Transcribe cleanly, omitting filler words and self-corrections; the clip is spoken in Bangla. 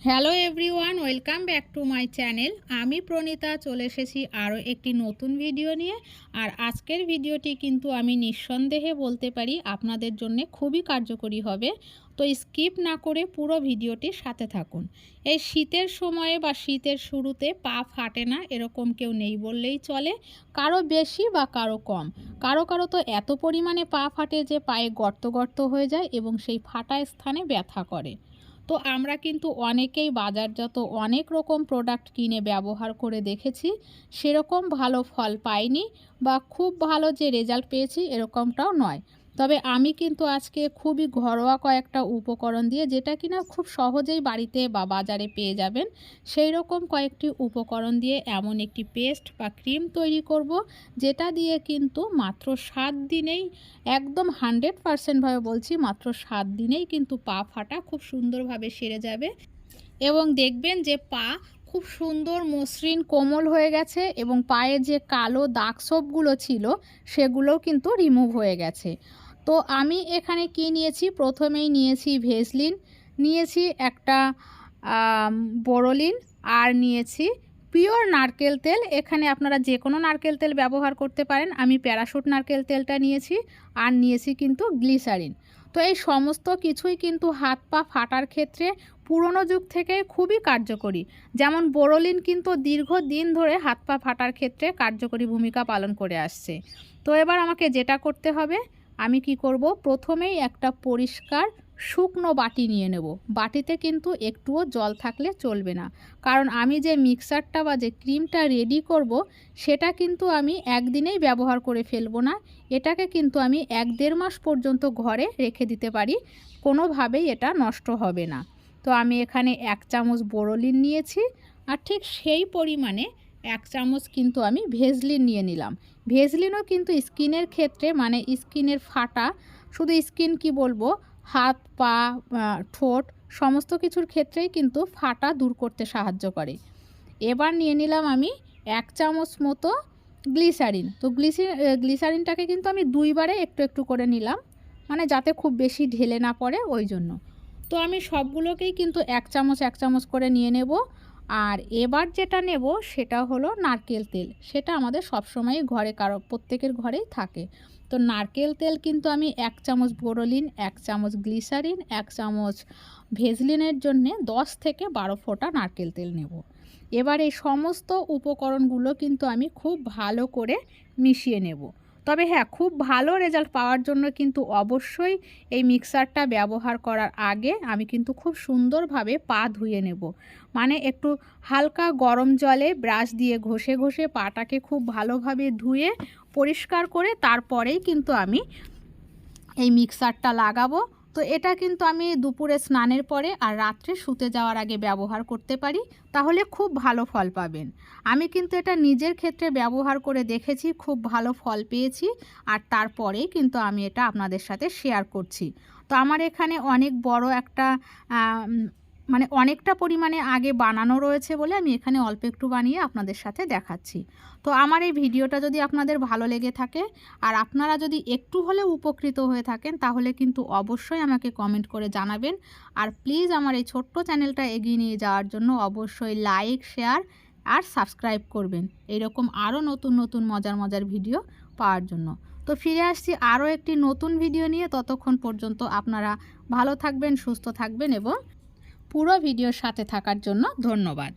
Hello everyone, welcome back to my channel. আমি প্রণীতা চলে এসেছি আরও একটি নতুন ভিডিও নিয়ে। আর আজকের ভিডিওটি কিন্তু আমি নিঃসন্দেহে বলতে পারি আপনাদের জন্য খুবই কার্যকরী হবে। তো স্কিপ না করে পুরো ভিডিওটির সাথে থাকুন। এই শীতের সময়ে বা শীতের শুরুতে পা ফাটে না এরকম কেউ নেই বললেই চলে। কারো বেশি বা কারো কম, কারো কারো তো এত পরিমাণে পা ফাটে যে পায়ে গর্ত গর্ত হয়ে যায় এবং সেই ফাটা স্থানে ব্যথা করে। তো আমরা কিন্তু অনেকেই বাজারজাত অনেক রকম প্রোডাক্ট কিনে ব্যবহার করে দেখেছি, সেরকম ভালো ফল পাইনি বা খুব ভালো যে রেজাল্ট পেয়েছি এরকমটাও নয়। তবে আমি কিন্তু আজকে খুবই ঘরোয়া কয়েকটা উপকরণ দিয়ে, যেটা কিনা খুব সহজেই বাড়িতে বা বাজারে পেয়ে যাবেন, সেই রকম কয়েকটি উপকরণ দিয়ে এমন একটি পেস্ট বা ক্রিম তৈরি করব, যেটা দিয়ে কিন্তু মাত্র 7 দিনেই, একদম 100% ভাবে বলছি, মাত্র 7 দিনেই কিন্তু পা ফাটা খুব সুন্দরভাবে সেরে যাবে এবং দেখবেন যে পা খুব সুন্দর মসৃণ কোমল হয়ে গেছে এবং পায়ে যে কালো দাগ ছোপগুলো ছিল সেগুলোও কিন্তু রিমুভ হয়ে গেছে। তো আমি এখানে কি নিয়েছি, প্রথমেই নিয়েছি ভেসলিন, নিয়েছি একটা বোরোলিন, আর নিয়েছি পিওর নারকেল তেল। এখানে আপনারা যে কোনো নারকেল তেল ব্যবহার করতে পারেন, আমি প্যারাশুট নারকেল তেলটা নিয়েছি, আর নিয়েছি কিন্তু গ্লিসারিন। তো এই সমস্ত কিছুই কিন্তু হাত পা ফাটার ক্ষেত্রে পুরনো যুগ থেকে খুবই কার্যকরী। যেমন বোরোলিন কিন্তু দীর্ঘদিন ধরে হাত পা ফাটার ক্ষেত্রে কার্যকরী ভূমিকা পালন করে আসছে। তো এবার আমাকে যেটা করতে হবে, আমি কি করব, প্রথমেই একটা পরিষ্কার শুকনো বাটি নিয়ে নেব। বাটিতে কিন্তু একটুও জল থাকলে চলবে না, কারণ আমি যে মিক্সারটা বা যে ক্রিমটা রেডি করব সেটা কিন্তু আমি একদিনেই ব্যবহার করে ফেলবো না। এটাকে কিন্তু আমি 1-1.5 মাস পর্যন্ত ঘরে রেখে দিতে পারি, কোনোভাবেই এটা নষ্ট হবে না। তো আমি এখানে 1 চামচ বোরোলিন নিয়েছি, আর ঠিক সেই পরিমাণে 1 চামচ কিন্তু আমি ভেসলিন নিয়ে নিলাম। ভেসলিনও কিন্তু স্কিনের ক্ষেত্রে, মানে স্কিনের ফাটা, শুধু স্কিন কি বলবো, হাত পা ঠোঁট সমস্ত কিছুর ক্ষেত্রেই কিন্তু ফাটা দূর করতে সাহায্য করে। এবার নিয়ে নিলাম আমি 1 চামচ মতো গ্লিসারিন। তো গ্লিসারিনটাকে কিন্তু আমি 2 বারে একটু একটু করে নিলাম, মানে যাতে খুব বেশি ঢেলে না পড়ে ওই জন্য। তো আমি সবগুলোকেই কিন্তু 1 চামচ 1 চামচ করে নিয়ে নেব। আর এবার যেটা নেব সেটা হলো নারকেল তেল। সেটা আমাদের সবসময়ই ঘরে, প্রত্যেকের ঘরেই থাকে। তো নারকেল তেল কিন্তু আমি 1 চামচ বোরোলিন, 1 চামচ গ্লিসারিন, 1 চামচ ভেসলিনের জন্যে 10 থেকে 12 ফোঁটা নারকেল তেল নেব। এবার এই সমস্ত উপকরণগুলো কিন্তু আমি খুব ভালো করে মিশিয়ে নেব। তবে হ্যাঁ, খুব ভালো রেজাল্ট পাওয়ার জন্য কিন্তু অবশ্যই এই মিক্সারটা ব্যবহার করার আগে আমি কিন্তু খুব সুন্দরভাবে পা ধুয়ে নেব। মানে একটু হালকা গরম জলে ব্রাশ দিয়ে ঘষে ঘষে পাটাকে খুব ভালোভাবে ধুয়ে পরিষ্কার করে তারপরেই কিন্তু আমি এই মিক্সারটা লাগাবো। তো এটা কিন্তু আমি দুপুরে স্নানের পরে আর রাত্রে শুতে যাওয়ার আগে ব্যবহার করতে পারি, তাহলে খুব ভালো ফল পাবেন। আমি কিন্তু এটা নিজের ক্ষেত্রে ব্যবহার করে দেখেছি, খুব ভালো ফল পেয়েছি, আর তারপরেই কিন্তু আমি এটা আপনাদের সাথে শেয়ার করছি। তো আমার এখানে অনেক বড় একটা মানে অনেকটা পরিমাণে আগে বানানো রয়েছে বলে আমি এখানে অল্প একটু বানিয়ে আপনাদের সাথে দেখাচ্ছি। তো আমার এই ভিডিওটা যদি আপনাদের ভালো লেগে থাকে আর আপনারা যদি একটু হলেও উপকৃত হয়ে থাকেন, তাহলে কিন্তু অবশ্যই আমাকে কমেন্ট করে জানাবেন। আর প্লিজ আমার এই ছোট্ট চ্যানেলটা এগিয়ে নিয়ে যাওয়ার জন্য অবশ্যই লাইক, শেয়ার আর সাবস্ক্রাইব করবেন, এইরকম আরও নতুন নতুন মজার মজার ভিডিও পাওয়ার জন্য। তো ফিরে আসছি আরও একটি নতুন ভিডিও নিয়ে। ততক্ষণ পর্যন্ত আপনারা ভালো থাকবেন, সুস্থ থাকবেন এবং পুরো ভিডিওর সাথে থাকার জন্য ধন্যবাদ।